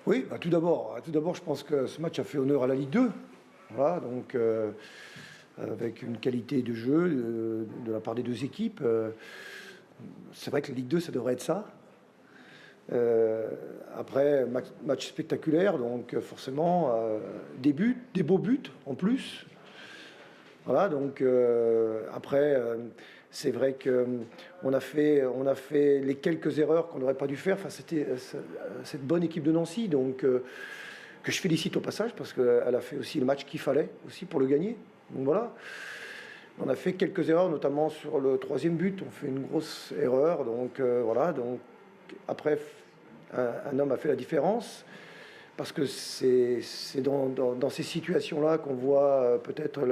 Oui, tout d'abord, je pense que ce match a fait honneur à la Ligue 2. Voilà, donc avec une qualité de jeu de la part des deux équipes. C'est vrai que la Ligue 2, ça devrait être ça. Après, match spectaculaire, donc forcément, des buts, des beaux buts en plus. Voilà, donc après, c'est vrai qu'on a fait les quelques erreurs qu'on n'aurait pas dû faire face à cette bonne équipe de Nancy, donc que je félicite au passage parce qu'elle a fait aussi le match qu'il fallait aussi pour le gagner. Donc voilà. On a fait quelques erreurs, notamment sur le troisième but. On fait une grosse erreur, donc voilà. Donc après, un homme a fait la différence parce que c'est dans ces situations-là qu'on voit peut-être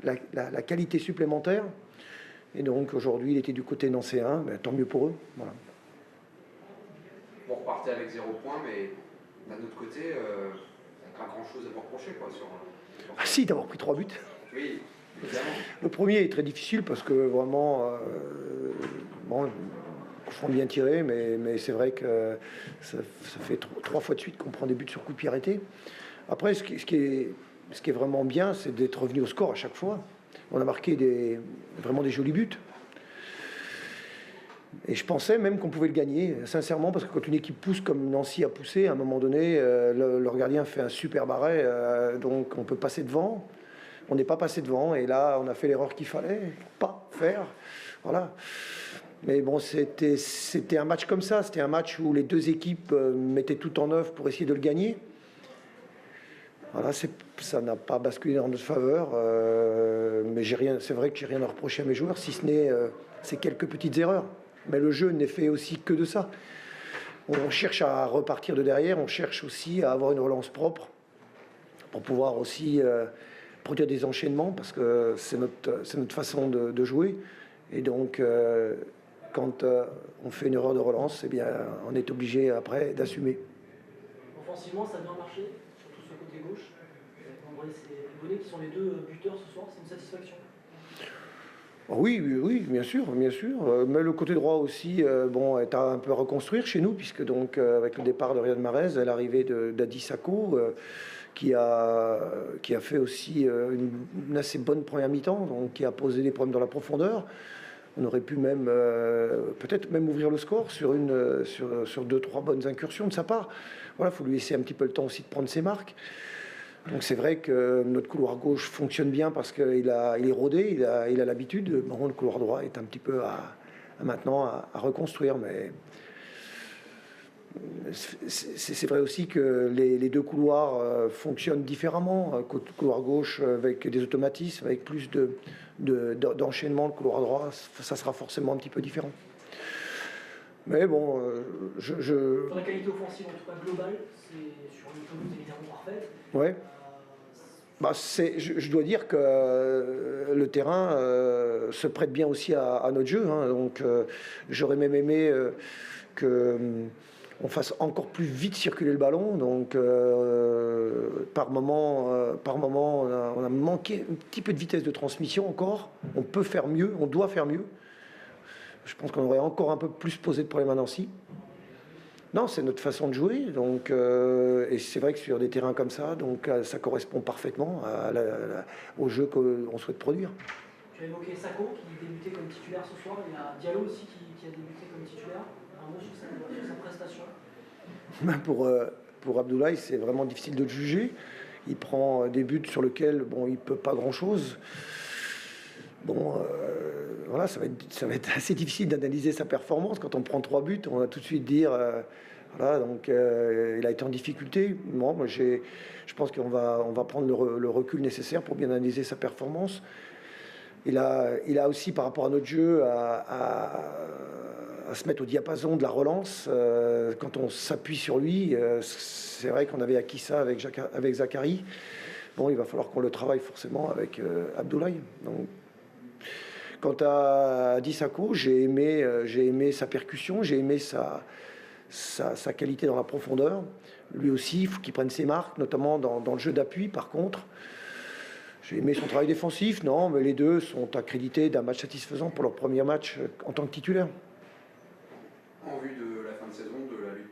la qualité supplémentaire. Et donc aujourd'hui, il était du côté nancéen, mais tant mieux pour eux. Voilà. Vous repartez avec 0 point, mais d'un autre côté, pas grand-chose à vous reprocher quoi, sur Ah si, d'avoir pris 3 buts. Oui, évidemment. Le premier est très difficile parce que vraiment, bon, coup bien tiré, mais c'est vrai que ça fait 3 fois de suite qu'on prend des buts sur coup de pied arrêté. Après, ce qui est vraiment bien, c'est d'être revenu au score à chaque fois. On a marqué vraiment des jolis buts. Et je pensais même qu'on pouvait le gagner, sincèrement, parce que quand une équipe pousse comme Nancy a poussé, à un moment donné, leur gardien fait un super arrêt, donc on peut passer devant. On n'est pas passé devant, et là, on a fait l'erreur qu'il fallait pas faire. Voilà. Mais bon, c'était un match comme ça. C'était un match où les deux équipes mettaient tout en œuvre pour essayer de le gagner. Voilà, ça n'a pas basculé en notre faveur. Mais c'est vrai que j'ai rien à reprocher à mes joueurs, si ce n'est ces quelques petites erreurs. Mais le jeu n'est fait aussi que de ça. On cherche à repartir de derrière, on cherche aussi à avoir une relance propre pour pouvoir aussi produire des enchaînements, parce que c'est notre façon de jouer. Et donc, quand on fait une erreur de relance, eh bien, on est obligé après d'assumer. Offensivement, ça a bien marché, surtout sur le côté gauche. André et Bonnet qui sont les deux buteurs ce soir, c'est une satisfaction. Oui, bien sûr, bien sûr. Mais le côté droit aussi, bon, est un peu à reconstruire chez nous, puisque donc avec le départ de Riyad Mahrez, l'arrivée d'Adi Sako, qui a fait aussi une assez bonne première mi-temps, donc qui a posé des problèmes dans la profondeur. On aurait pu même peut-être même ouvrir le score sur 2-3 bonnes incursions de sa part. Voilà, il faut lui laisser un petit peu le temps aussi de prendre ses marques. Donc c'est vrai que notre couloir gauche fonctionne bien parce qu'il est rodé, il a l'habitude. Bon, le couloir droit est un petit peu maintenant à reconstruire, mais c'est vrai aussi que les deux couloirs fonctionnent différemment. Couloir gauche avec des automatismes, avec plus d'enchaînement, le couloir droit, ça sera forcément un petit peu différent. Mais bon, Sur la qualité offensive, en tout cas globale, c'est sur une pelouse évidemment parfaite. Ouais. Bah, je dois dire que le terrain se prête bien aussi à notre jeu. Hein, donc j'aurais même aimé qu'on fasse encore plus vite circuler le ballon. Donc par moment, on a manqué un petit peu de vitesse de transmission encore. On peut faire mieux, on doit faire mieux. Je pense qu'on aurait encore un peu plus posé de problème à Nancy. Non, c'est notre façon de jouer, donc, et c'est vrai que sur des terrains comme ça, donc, ça correspond parfaitement au jeu qu'on souhaite produire. Tu as évoqué Sako qui débutait comme titulaire ce soir, il y a Diallo aussi qui a débuté comme titulaire. Un mot sur sa prestation. Pour Abdoulaye, c'est vraiment difficile de le juger. Il prend des buts sur lesquels bon, il ne peut pas grand-chose. Bon, voilà, ça va être assez difficile d'analyser sa performance. Quand on prend 3 buts, on va tout de suite dire, voilà, donc il a été en difficulté. Bon, moi, je pense qu'on va prendre le recul nécessaire pour bien analyser sa performance. Il a aussi, par rapport à notre jeu, à se mettre au diapason de la relance. Quand on s'appuie sur lui, c'est vrai qu'on avait acquis ça avec Zachary. Bon, il va falloir qu'on le travaille forcément avec Abdoulaye. Donc, quant à Dissako, j'ai aimé sa percussion, j'ai aimé sa qualité dans la profondeur. Lui aussi, il faut qu'il prenne ses marques, notamment dans le jeu d'appui. Par contre, j'ai aimé son travail défensif. Non, mais les deux sont accrédités d'un match satisfaisant pour leur premier match en tant que titulaire. En vue de la fin de saison, de la lutte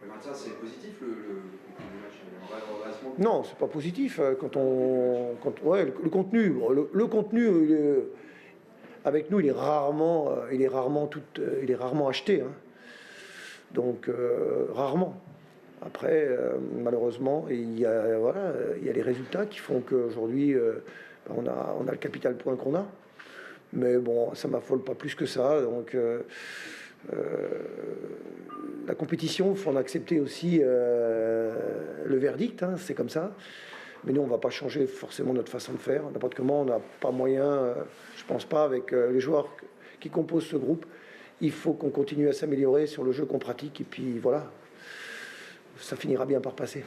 Le maintien, c'est positif le match. Un vrai redressement. Non, c'est pas positif. Ouais, le contenu, le contenu, avec nous, il est rarement acheté. Hein. Donc, rarement. Après, malheureusement, il y a les résultats qui font qu'aujourd'hui, on a le capital point qu'on a. Mais bon, ça m'affole pas plus que ça. Donc, la compétition, il faut en accepter aussi le verdict, hein, c'est comme ça. Mais nous, on ne va pas changer forcément notre façon de faire. N'importe comment, on n'a pas moyen, je ne pense pas, avec les joueurs qui composent ce groupe. Il faut qu'on continue à s'améliorer sur le jeu qu'on pratique. Et puis voilà, ça finira bien par passer.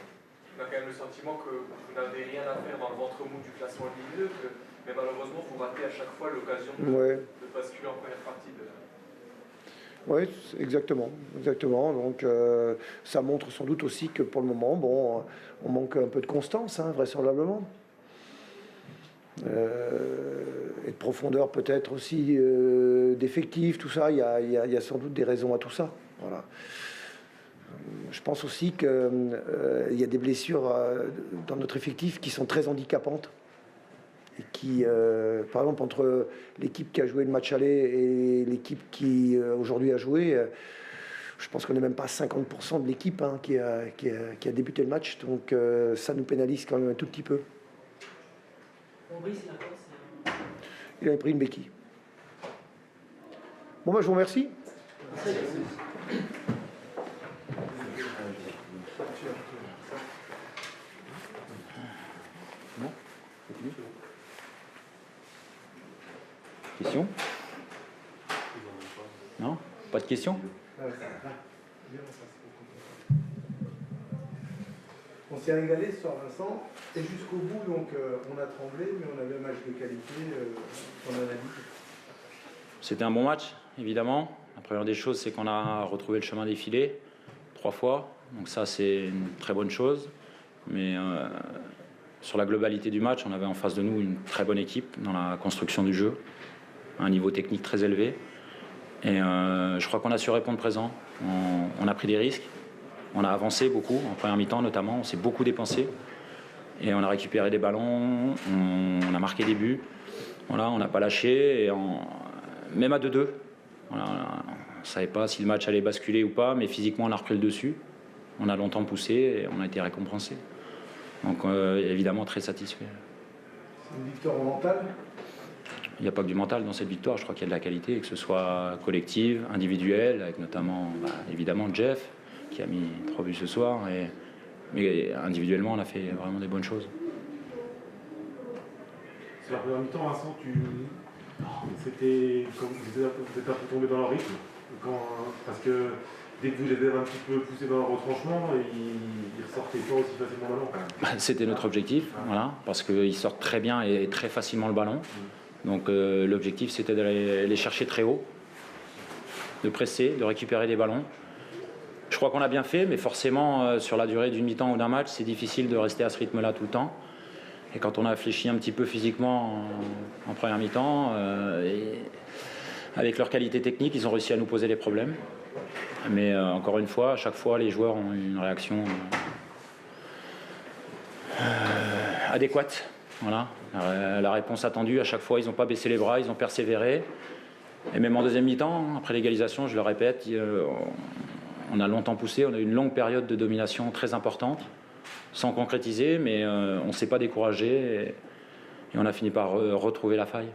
On a quand même le sentiment que vous n'avez rien à faire dans le ventre mou du classement de Ligue 2, mais malheureusement, vous ratez à chaque fois l'occasion de basculer en première partie. Oui, exactement. Donc, ça montre sans doute aussi que pour le moment, bon, on manque un peu de constance, hein, vraisemblablement. Et de profondeur peut-être aussi, d'effectifs, tout ça. Il y a sans doute des raisons à tout ça. Voilà. Je pense aussi qu'il y a des blessures dans notre effectif qui sont très handicapantes. Et qui, par exemple, entre l'équipe qui a joué le match aller et l'équipe qui aujourd'hui a joué, je pense qu'on n'est même pas à 50% de l'équipe hein, qui a débuté le match. Donc ça nous pénalise quand même un tout petit peu. Il avait pris une béquille. Bon, je vous remercie. Questions? Non? Pas de questions? On s'est régalé ce soir, Vincent, et jusqu'au bout, donc on a tremblé, mais on avait un match de qualité, on en a dit. C'était un bon match, évidemment. La première des choses, c'est qu'on a retrouvé le chemin des filets 3 fois. Donc ça, c'est une très bonne chose. Mais sur la globalité du match, on avait en face de nous une très bonne équipe dans la construction du jeu, un niveau technique très élevé. Et je crois qu'on a su répondre présent. On a pris des risques. On a avancé beaucoup, en première mi-temps notamment. On s'est beaucoup dépensé. Et on a récupéré des ballons. On a marqué des buts. Voilà, on n'a pas lâché. Et même à 2-2, voilà, on ne savait pas si le match allait basculer ou pas. Mais physiquement, on a repris le dessus. On a longtemps poussé et on a été récompensé. Donc évidemment, très satisfait. C'est une victoire mentale? Il n'y a pas que du mental dans cette victoire, je crois qu'il y a de la qualité, que ce soit collective, individuelle, avec notamment, évidemment, Jeff, qui a mis 3 buts ce soir. Mais individuellement, on a fait vraiment des bonnes choses. Sur la première mi-temps, Vincent, c'était comme vous êtes un peu tombé dans leur rythme, parce que dès que vous les avez un petit peu poussés dans leur retranchement, ils ressortaient pas aussi facilement le ballon. C'était notre objectif, voilà, parce qu'ils sortent très bien et très facilement le ballon. Donc l'objectif, c'était d'aller les chercher très haut, de presser, de récupérer des ballons. Je crois qu'on a bien fait, mais forcément, sur la durée d'une mi-temps ou d'un match, c'est difficile de rester à ce rythme-là tout le temps. Et quand on a fléchi un petit peu physiquement en première mi-temps, avec leur qualité technique, ils ont réussi à nous poser des problèmes. Mais encore une fois, à chaque fois, les joueurs ont une réaction adéquate. Voilà. La réponse attendue, à chaque fois, ils n'ont pas baissé les bras, ils ont persévéré. Et même en deuxième mi-temps, après l'égalisation, je le répète, on a longtemps poussé, on a eu une longue période de domination très importante, sans concrétiser, mais on ne s'est pas découragé et on a fini par retrouver la faille.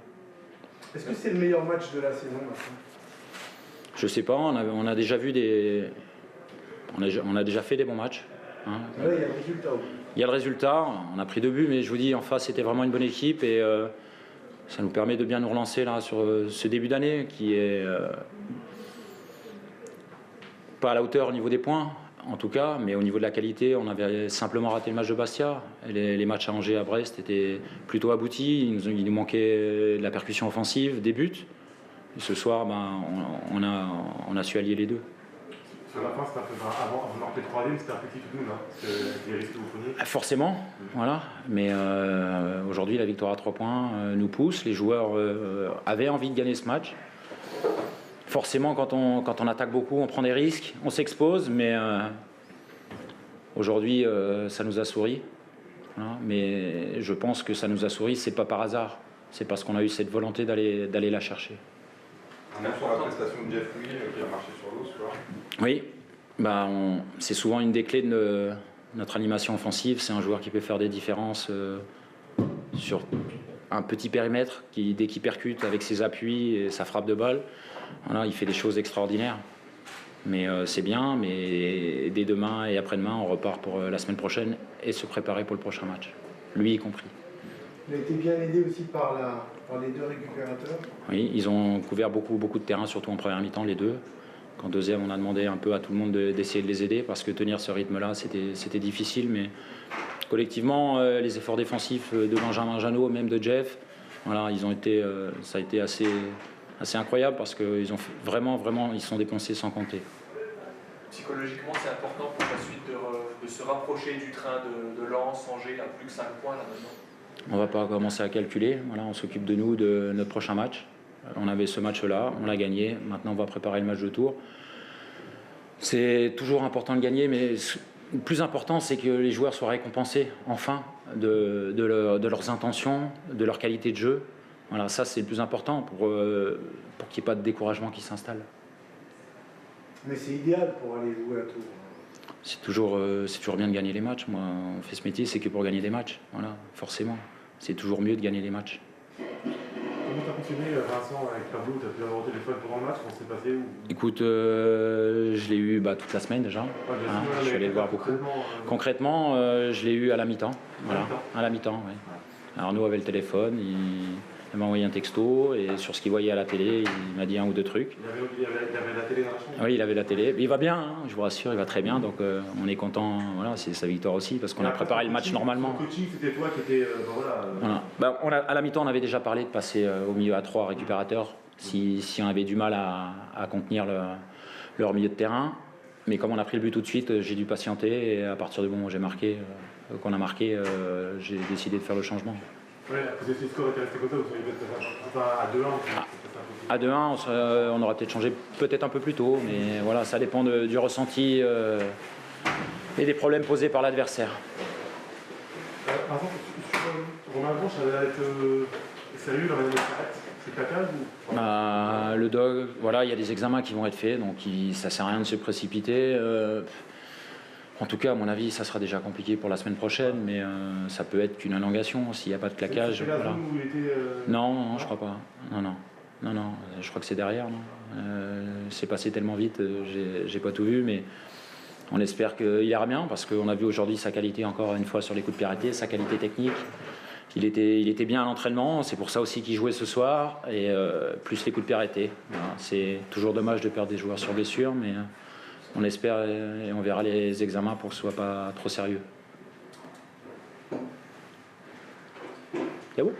Est-ce que c'est le meilleur match de la saison maintenant? Je sais pas, on a déjà vu on a déjà fait des bons matchs. Hein. Là, il y a le résultat. Il y a le résultat, on a pris 2 buts, mais je vous dis, en face, c'était vraiment une bonne équipe et ça nous permet de bien nous relancer là sur ce début d'année qui est pas à la hauteur au niveau des points, en tout cas, mais au niveau de la qualité, on avait simplement raté le match de Bastia. Et les matchs à Angers, à Brest étaient plutôt aboutis, il nous manquait de la percussion offensive, des buts. Et ce soir, on a su allier les deux. Sur la fin, c'était un peu, avant de marquer le 3e, c'était un petit tout doux, parce que les risques que vous preniez. Forcément, voilà. Mais aujourd'hui, la victoire à 3 points nous pousse. Les joueurs avaient envie de gagner ce match. Forcément, quand on attaque beaucoup, on prend des risques, on s'expose, mais Aujourd'hui, ça nous a souri. Voilà. Mais je pense que ça nous a souri, c'est pas par hasard. C'est parce qu'on a eu cette volonté d'aller la chercher. Un mot sur la prestation de Jeff Louis qui a marché sur l'eau ce soir. Oui, c'est souvent une des clés de notre animation offensive. C'est un joueur qui peut faire des différences sur un petit périmètre, qui, dès qu'il percute avec ses appuis et sa frappe de balle, voilà, il fait des choses extraordinaires. Mais c'est bien, mais dès demain et après-demain, on repart pour la semaine prochaine et se préparer pour le prochain match, lui y compris. Il a été bien aidé aussi par les deux récupérateurs. Oui, ils ont couvert beaucoup de terrain, surtout en première mi-temps, les deux. Qu'en deuxième, on a demandé un peu à tout le monde d'essayer de les aider parce que tenir ce rythme-là, c'était difficile. Mais collectivement, les efforts défensifs de Benjamin Janot, même de Jeff, voilà, ça a été assez incroyable parce qu'ils ont vraiment, ils se sont dépensés sans compter. Psychologiquement, c'est important pour la suite de se rapprocher du train de Lens, Angers, à plus que 5 points là maintenant. On ne va pas commencer à calculer. Voilà, on s'occupe de nous, de notre prochain match. On avait ce match-là, on l'a gagné. Maintenant, on va préparer le match de tour. C'est toujours important de gagner, mais le plus important, c'est que les joueurs soient récompensés, enfin, de leurs intentions, de leur qualité de jeu. Voilà, ça, c'est le plus important pour qu'il n'y ait pas de découragement qui s'installe. Mais c'est idéal pour aller jouer à Tours. C'est toujours bien de gagner les matchs. Moi, on fait ce métier, c'est que pour gagner des matchs. Voilà, forcément. C'est toujours mieux de gagner les matchs. Comment t'as fonctionné, Vincent, avec Pablo? T'as pu avoir au téléphone pendant le match? Comment c'est passé ou... Écoute, je l'ai eu toute la semaine déjà. Je suis allé le voir beaucoup. Concrètement, je l'ai eu à la mi-temps. Voilà, à la mi-temps, oui. Arnaud avait le téléphone, il m'a envoyé un texto et sur ce qu'il voyait à la télé, il m'a dit un ou deux trucs. Il avait la télé dans la chambre? Oui, il avait la télé. Il va bien, hein, je vous rassure, il va très bien. Donc on est content. Voilà, c'est sa victoire aussi parce qu'on a préparé le match normalement. Le coaching, c'était toi qui étais. Voilà. À la mi-temps, on avait déjà parlé de passer au milieu à 3 récupérateurs si on avait du mal à contenir leur milieu de terrain. Mais comme on a pris le but tout de suite, j'ai dû patienter et à partir du moment où qu'on a marqué, j'ai décidé de faire le changement. Ouais, après si le score était resté comme ça, vous seriez peut-être à 2-1. À 2-1, on aurait peut-être changé un peu plus tôt, mais voilà, ça dépend du ressenti et des problèmes posés par l'adversaire. Par exemple, sur Romain Grange, ça va être sérieux dans la s'arrête. C'est ta case ou... Le dog, voilà, il y a des examens qui vont être faits, donc ça sert à rien de se précipiter. En tout cas, à mon avis, ça sera déjà compliqué pour la semaine prochaine, mais ça peut être qu'une élongation s'il n'y a pas de claquage. C'est la voilà. zone où il était, Non, je crois pas. Non, je crois que c'est derrière. C'est passé tellement vite, j'ai pas tout vu, mais on espère qu'il ira bien, parce qu'on a vu aujourd'hui sa qualité encore une fois sur les coups de pied arrêtés, sa qualité technique. Il était bien à l'entraînement, c'est pour ça aussi qu'il jouait ce soir, et plus les coups de pied arrêtés. Voilà. C'est toujours dommage de perdre des joueurs sur blessure, mais on espère et on verra les examens pour que ce soit pas trop sérieux. C'est bon ?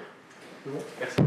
Merci.